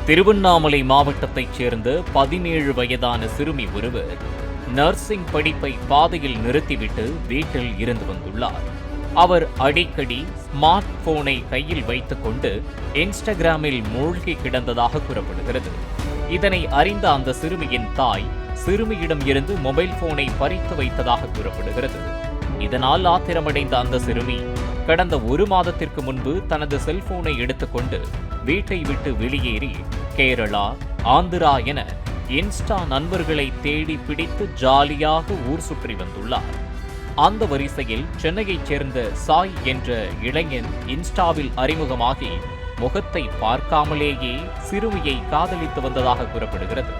திருவண்ணாமலை மாவட்டத்தைச் சேர்ந்த 17 வயதான சிறுமி ஒருவர் நர்சிங் படிப்பை பாதையில் நிறுத்திவிட்டு வீட்டில் இருந்து வந்துள்ளார். அவர் அடிக்கடி ஸ்மார்ட் போனை கையில் வைத்துக் கொண்டு இன்ஸ்டாகிராமில் மூழ்கி கிடந்ததாக கூறப்படுகிறது. இதனை அறிந்த அந்த சிறுமியின் தாய் சிறுமியிடம் இருந்து மொபைல் போனை பறித்து வைத்ததாக கூறப்படுகிறது. இதனால் ஆத்திரமடைந்த அந்த சிறுமி கடந்த 1 மாதத்திற்கு முன்பு தனது செல்போனை எடுத்துக்கொண்டு வீட்டை விட்டு வெளியேறி கேரளா, ஆந்திரா என இன்ஸ்டா நண்பர்களை தேடி பிடித்து ஜாலியாக ஊர் சுற்றி வந்துள்ளார். அந்த வரிசையில் சென்னையைச் சேர்ந்த சாய் என்ற இளைஞன் இன்ஸ்டாவில் அறிமுகமாகி முகத்தை பார்க்காமலேயே சிறுமியை காதலித்து வந்ததாக கூறப்படுகிறது.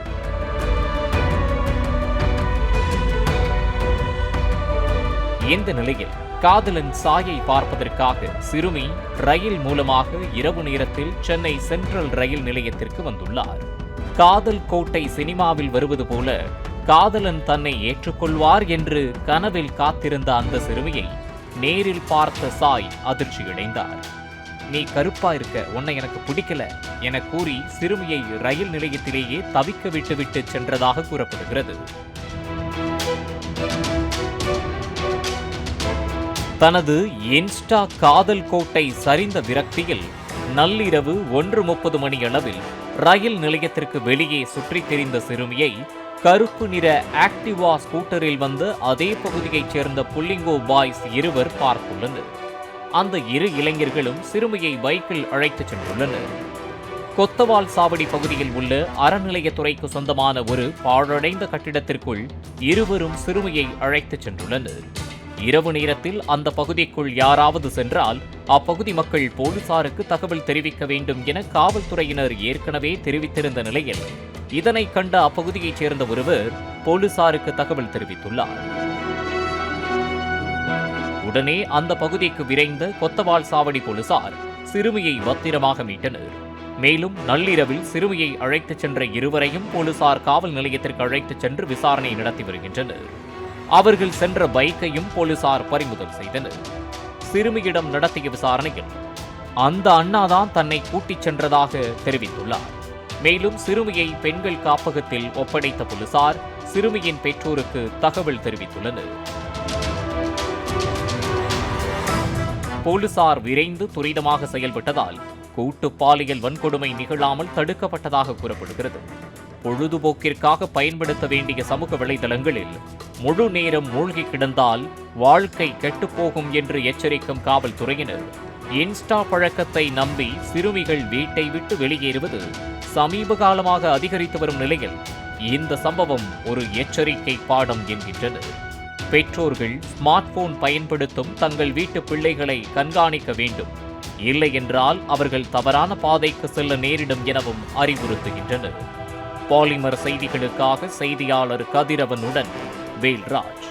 இந்த நிலையில் காதலன் சாயை பார்ப்பதற்காக சிறுமி ரயில் மூலமாக இரவு நேரத்தில் சென்னை சென்ட்ரல் ரயில் நிலையத்திற்கு வந்துள்ளார். காதல் கோட்டை சினிமாவில் வருவது போல காதலன் தன்னை ஏற்றுக்கொள்வார் என்று கனவில் காத்திருந்த அந்த சிறுமியை நேரில் பார்த்த சாய் அதிர்ச்சியடைந்தார். நீ கருப்பா இருக்க, உன்னை எனக்கு பிடிக்கல என கூறி சிறுமியை ரயில் நிலையத்திலேயே தவிக்க விட்டுவிட்டு சென்றதாக கூறப்படுகிறது. தனது இன்ஸ்டா காதல் கோட்டை சரிந்த விரக்தியில் நள்ளிரவு 1:30 மணி அளவில் ரயில் நிலையத்திற்கு வெளியே சுற்றித் திரிந்த சிறுமியை கருப்பு நிற ஆக்டிவா ஸ்கூட்டரில் வந்த அதே பகுதியைச் சேர்ந்த புல்லிங்கோ பாய்ஸ் இருவர் பார்த்துள்ளனர். அந்த 2 இளைஞர்களும் சிறுமியை பைக்கில் அழைத்துச் சென்றுள்ளனர். கொத்தவால் சாவடி பகுதியில் உள்ள அறநிலையத்துறைக்கு சொந்தமான ஒரு பாழடைந்த கட்டிடத்திற்குள் இருவரும் சிறுமியை அழைத்துச் சென்றுள்ளனர். இரவு நேரத்தில் அந்த பகுதிக்குள் யாராவது சென்றால் அப்பகுதி மக்கள் போலீசாருக்கு தகவல் தெரிவிக்க வேண்டும் என காவல்துறையினர் ஏற்கனவே தெரிவித்திருந்த நிலையில் இதனை கண்ட அப்பகுதியைச் சேர்ந்த ஒருவர் போலீசாருக்கு தகவல் தெரிவித்துள்ளார். உடனே அந்த பகுதிக்கு விரைந்த கொத்தவால் சாவடி போலீசார் சிறுமியை பத்திரமாக மீட்டனர். மேலும் நள்ளிரவில் சிறுமியை அழைத்துச் சென்ற இருவரையும் போலீசார் காவல் நிலையத்திற்கு அழைத்துச் சென்று விசாரணை நடத்தி வருகின்றனர். அவர்கள் சென்ற பைக்கையும் போலீசார் பறிமுதல் செய்தனர். சிறுமியிடம் நடத்திய விசாரணையில் அந்த அண்ணாதான் தன்னை கூட்டிச் சென்றதாக தெரிவித்துள்ளார். மேலும் சிறுமியை பெண்கள் காப்பகத்தில் ஒப்படைத்த போலீசார் சிறுமியின் பெற்றோருக்கு தகவல் தெரிவித்துள்ளனர். போலீசார் விரைந்து துரிதமாக செயல்பட்டதால் கூட்டு பாலியல் வன்கொடுமை நிகழாமல் தடுக்கப்பட்டதாக கூறப்படுகிறது. பொழுதுபோக்கிற்காக பயன்படுத்த வேண்டிய சமூக வலைதளங்களில் முழு நேரம் மூழ்கி கிடந்தால் வாழ்க்கை கெட்டுப்போகும் என்று எச்சரிக்கும் காவல்துறையினர் இன்ஸ்டா பழக்கத்தை நம்பி சிறுமிகள் வீட்டை விட்டு வெளியேறுவது சமீப காலமாக அதிகரித்து வரும் நிலையில் இந்த சம்பவம் ஒரு எச்சரிக்கை பாடம் என்கின்றனர். பெற்றோர்கள் ஸ்மார்ட் போன் பயன்படுத்தும் தங்கள் வீட்டு பிள்ளைகளை கண்காணிக்க வேண்டும், இல்லை என்றால் அவர்கள் தவறான பாதைக்கு செல்ல நேரிடும் எனவும் அறிவுறுத்துகின்றனர். பாலிமர் செய்திகளுக்காக செய்தியாளர் கதிரவனுடன் வேல்ராஜ்.